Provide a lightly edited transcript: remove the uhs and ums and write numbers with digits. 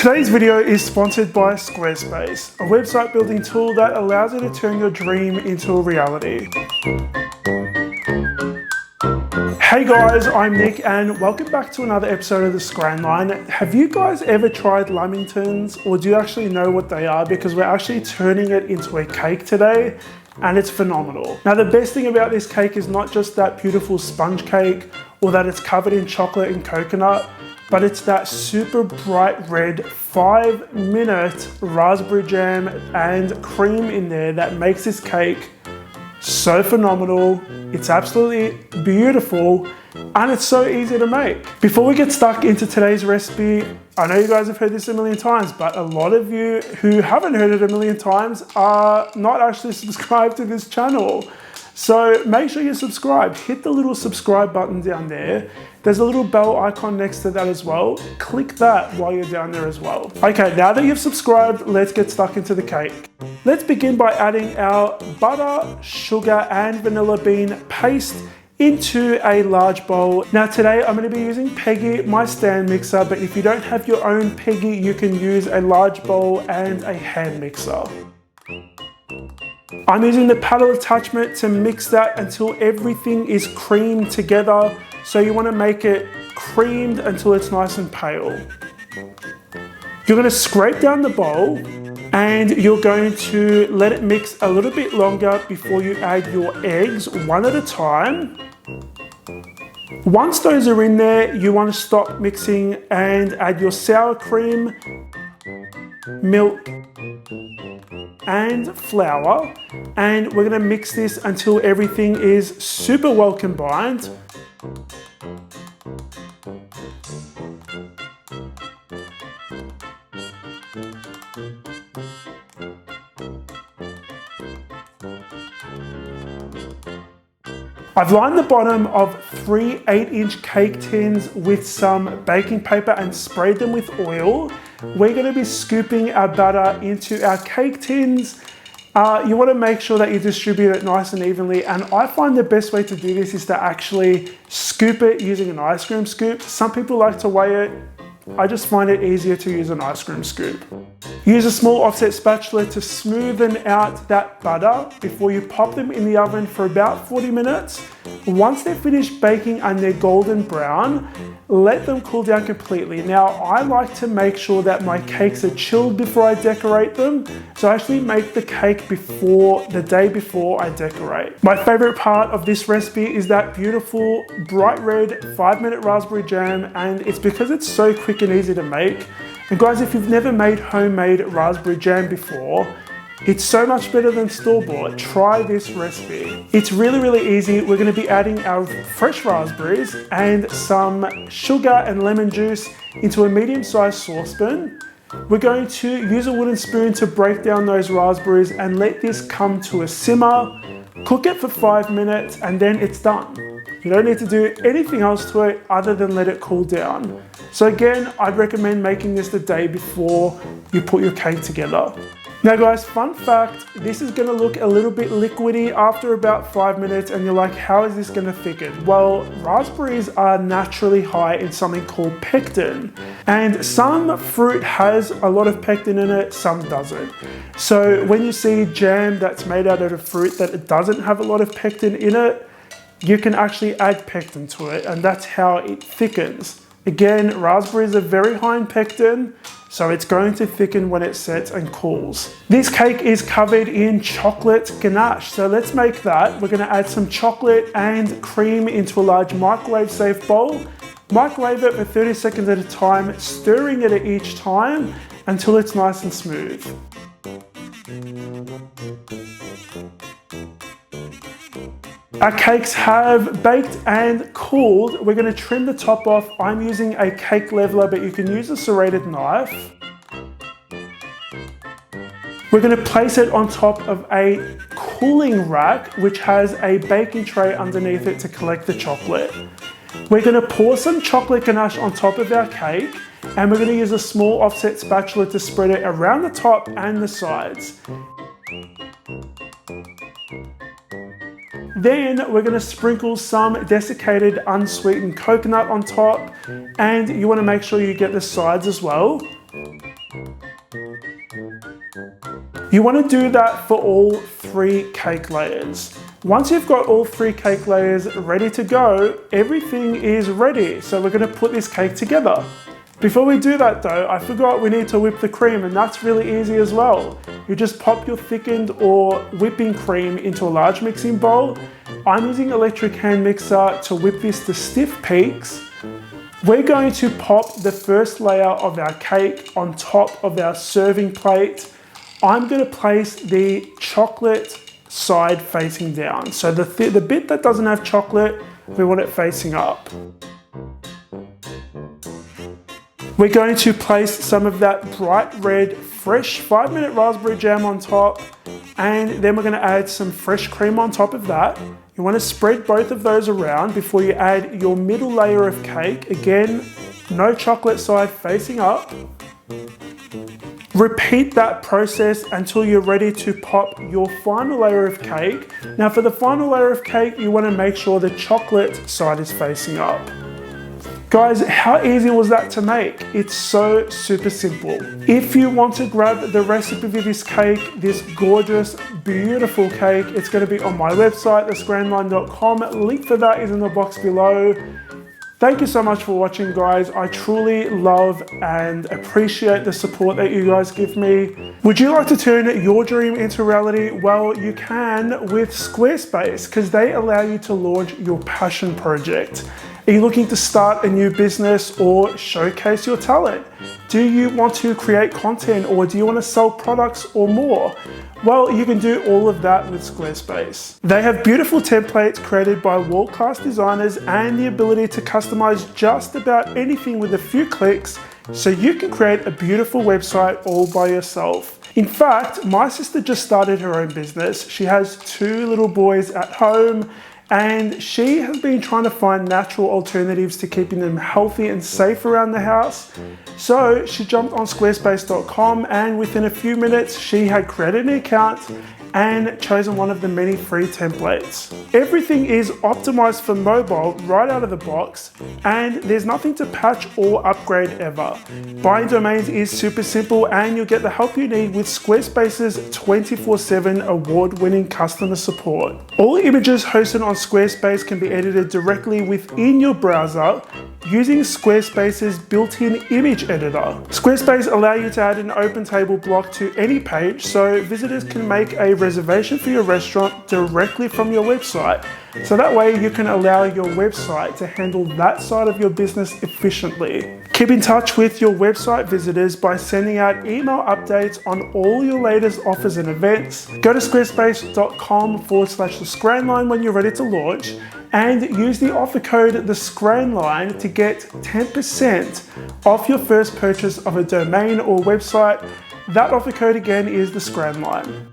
Today's video is sponsored by Squarespace, a website building tool that allows you to turn your dream into a reality. Hey guys, I'm Nick and welcome back to another episode of the Scran Line. Have you guys ever tried Lamingtons, or do you actually know what they are? Because we're actually turning it into a cake today and it's phenomenal. Now the best thing about this cake is not just that beautiful sponge cake or that it's covered in chocolate and coconut, but it's that super bright red 5-minute raspberry jam and cream in there that makes this cake so phenomenal. It's absolutely beautiful and it's so easy to make. Before we get stuck into today's recipe, I know you guys have heard this a million times, but a lot of you who haven't heard it a million times are not actually subscribed to this channel. So make sure you subscribe. Hit the little subscribe button down there. There's a little bell icon next to that as well. Click that while you're down there as well. Okay, now that you've subscribed, let's get stuck into the cake. Let's begin by adding our butter, sugar, and vanilla bean paste into a large bowl. Now today I'm going to be using Peggy, my stand mixer, but if you don't have your own Peggy, you can use a large bowl and a hand mixer. I'm using the paddle attachment to mix that until everything is creamed together. So you want to make it creamed until it's nice and pale. You're going to scrape down the bowl and you're going to let it mix a little bit longer before you add your eggs one at a time. Once those are in there, you want to stop mixing and add your sour cream, milk, and flour, and we're going to mix this until everything is super well combined. I've lined the bottom of 3 8-inch cake tins with some baking paper and sprayed them with oil. We're going to be scooping our batter into our cake tins. You want to make sure that you distribute it nice and evenly, and I find the best way to do this is to actually scoop it using an ice cream scoop. Some people like to weigh it. I just find it easier to use an ice cream scoop. Use a small offset spatula to smoothen out that butter before you pop them in the oven for about 40 minutes. Once they're finished baking and they're golden brown, let them cool down completely. Now, I like to make sure that my cakes are chilled before I decorate them. So I actually make the cake the day before I decorate. My favorite part of this recipe is that beautiful bright red 5-minute raspberry jam, and it's because it's so quick and easy to make. And guys, if you've never made homemade raspberry jam before, it's so much better than store-bought. Try this recipe. It's really, really easy. We're going to be adding our fresh raspberries and some sugar and lemon juice into a medium-sized saucepan. We're going to use a wooden spoon to break down those raspberries and let this come to a simmer. Cook it for 5 minutes and then it's done. You don't need to do anything else to it other than let it cool down. So again, I'd recommend making this the day before you put your cake together. Now guys, fun fact, this is going to look a little bit liquidy after about 5 minutes, and you're like, how is this going to thicken? Well, raspberries are naturally high in something called pectin, and some fruit has a lot of pectin in it, some doesn't. So when you see jam that's made out of a fruit that it doesn't have a lot of pectin in it, you can actually add pectin to it, and that's how it thickens. Again, raspberries are very high in pectin, so it's going to thicken when it sets and cools. This cake is covered in chocolate ganache, so let's make that. We're going to add some chocolate and cream into a large microwave-safe bowl. Microwave it for 30 seconds at a time, stirring it at each time until it's nice and smooth. Our cakes have baked and cooled. We're going to trim the top off. I'm using a cake leveler, but you can use a serrated knife. We're going to place it on top of a cooling rack, which has a baking tray underneath it to collect the chocolate. We're going to pour some chocolate ganache on top of our cake, and we're going to use a small offset spatula to spread it around the top and the sides. Then we're going to sprinkle some desiccated unsweetened coconut on top, and you want to make sure you get the sides as well. You want to do that for all 3 cake layers. Once you've got all 3 cake layers ready to go, everything is ready. So we're going to put this cake together. Before we do that though, I forgot we need to whip the cream, and that's really easy as well. You just pop your thickened or whipping cream into a large mixing bowl. I'm using electric hand mixer to whip this to stiff peaks. We're going to pop the first layer of our cake on top of our serving plate. I'm going to place the chocolate side facing down. So the bit that doesn't have chocolate, we want it facing up. We're going to place some of that bright red, fresh 5-minute raspberry jam on top, and then we're going to add some fresh cream on top of that. You want to spread both of those around before you add your middle layer of cake. Again, no chocolate side facing up. Repeat that process until you're ready to pop your final layer of cake. Now for the final layer of cake, you want to make sure the chocolate side is facing up. Guys, how easy was that to make? It's so super simple. If you want to grab the recipe for this cake, this gorgeous, beautiful cake, it's going to be on my website, thescranline.com. Link for that is in the box below. Thank you so much for watching, guys. I truly love and appreciate the support that you guys give me. Would you like to turn your dream into reality? Well, you can with Squarespace, because they allow you to launch your passion project. Are you looking to start a new business or showcase your talent? Do you want to create content, or do you want to sell products or more? Well, you can do all of that with Squarespace. They have beautiful templates created by world-class designers and the ability to customize just about anything with a few clicks, so you can create a beautiful website all by yourself. In fact, my sister just started her own business. She has 2 little boys at home, and she has been trying to find natural alternatives to keeping them healthy and safe around the house. So she jumped on squarespace.com, and within a few minutes she had created an account and chosen one of the many free templates. Everything is optimized for mobile right out of the box, and there's nothing to patch or upgrade ever. Buying domains is super simple, and you'll get the help you need with Squarespace's 24/7 award-winning customer support. All images hosted on Squarespace can be edited directly within your browser using Squarespace's built-in image editor. Squarespace allows you to add an open table block to any page, so visitors can make a reservation for your restaurant directly from your website. So that way you can allow your website to handle that side of your business efficiently. Keep in touch with your website visitors by sending out email updates on all your latest offers and events. Go to squarespace.com/thescranline when you're ready to launch, and use the offer code the Scran Line to get 10% off your first purchase of a domain or website. That offer code again is the Scran Line.